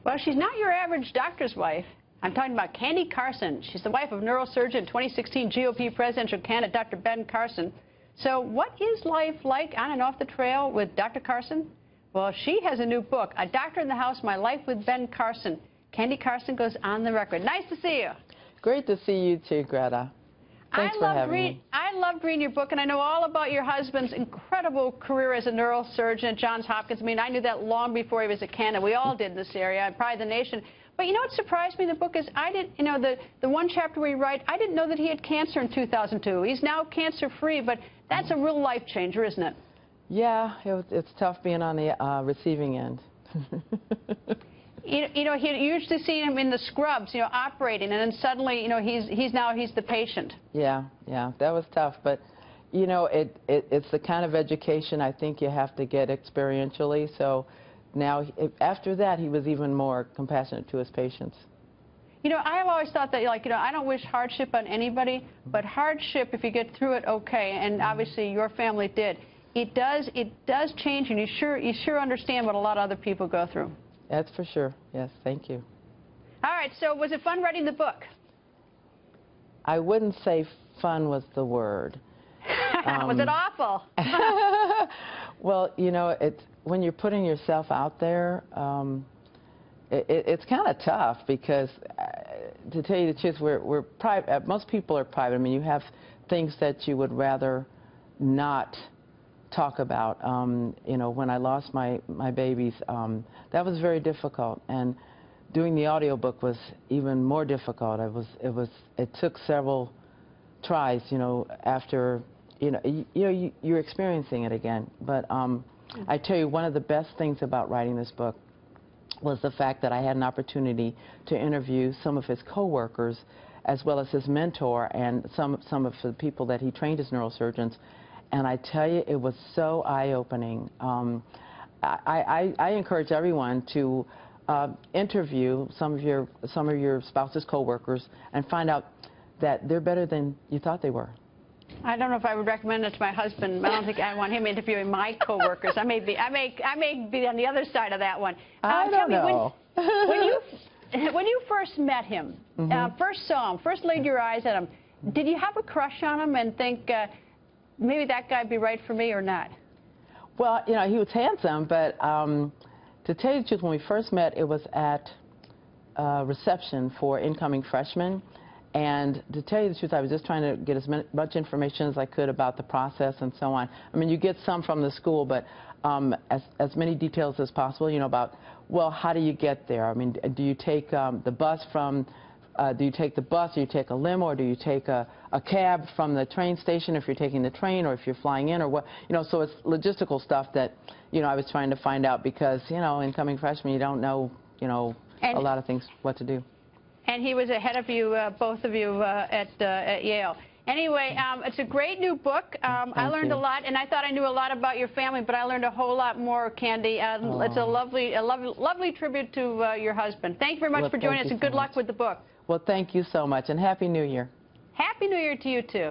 Well, she's not your average doctor's wife. I'm talking about Candy Carson. She's the wife of neurosurgeon, 2016 GOP presidential candidate Dr. Ben Carson. So what is life like on and off the trail with Dr. Carson? Well, she has a new book, A Doctor in the House, My Life with Ben Carson. Candy Carson goes on the record. Nice to see you. Great to see you too, Greta. Thanks for having me. I loved reading your book, and I know all about your husband's incredible career as a neurosurgeon at Johns Hopkins. I mean, I knew that long before he was a candidate. We all did in this area, probably the nation. But you know what surprised me in the book is the one chapter where you write, I didn't know that he had cancer in 2002. He's now cancer-free, but that's a real life changer, isn't it? Yeah, it's tough being on the receiving end. You know, he usually see him in the scrubs, you know, operating, and then suddenly, you know, he's the patient. Yeah, that was tough, but you know, it's the kind of education I think you have to get experientially. So now, after that, he was even more compassionate to his patients. You know, I have always thought that, like, you know, I don't wish hardship on anybody, but hardship, if you get through it, okay, and obviously your family did. It does change, and you sure understand what a lot of other people go through. That's for sure. Yes, thank you. All right, so was it fun writing the book? I wouldn't say fun was the word. Was it awful? Well, you know, when you're putting yourself out there, it's kind of tough because, to tell you the truth, we're private. Most people are private. I mean, you have things that you would rather not talk about. You know, when I lost my babies, that was very difficult, and doing the audiobook was even more difficult. It took several tries, you know, after you're experiencing it again. But I tell you, one of the best things about writing this book was the fact that I had an opportunity to interview some of his co-workers, as well as his mentor and some of the people that he trained as neurosurgeons. And I tell you, it was so eye-opening. I encourage everyone to interview some of your spouse's co-workers and find out that they're better than you thought they were. I don't know if I would recommend it to my husband. I don't think I want him interviewing my co-workers. I may be on the other side of that one. I don't know. When you first met him, first saw him, first laid your eyes at him, did you have a crush on him and think, maybe that guy'd be right for me or not? Well, you know, he was handsome, but to tell you the truth, when we first met, it was at reception for incoming freshmen. And to tell you the truth, I was just trying to get as much information as I could about the process and so on. I mean, you get some from the school, but as many details as possible, you know, about, well, how do you get there? I mean, do you take the bus from, do you take the bus, do you take a limo, or do you take a cab from the train station if you're taking the train, or if you're flying in, or what? You know, so it's logistical stuff that, you know, I was trying to find out because, you know, incoming freshmen, you don't know, you know, a lot of things, what to do. And he was ahead of you, both of you, at Yale. Anyway, it's a great new book. I learned a lot, and I thought I knew a lot about your family, but I learned a whole lot more, Candy. It's a lovely tribute to your husband. Thank you very much for joining us, and good luck with the book. Well, thank you so much, and Happy New Year. Happy New Year to you, too.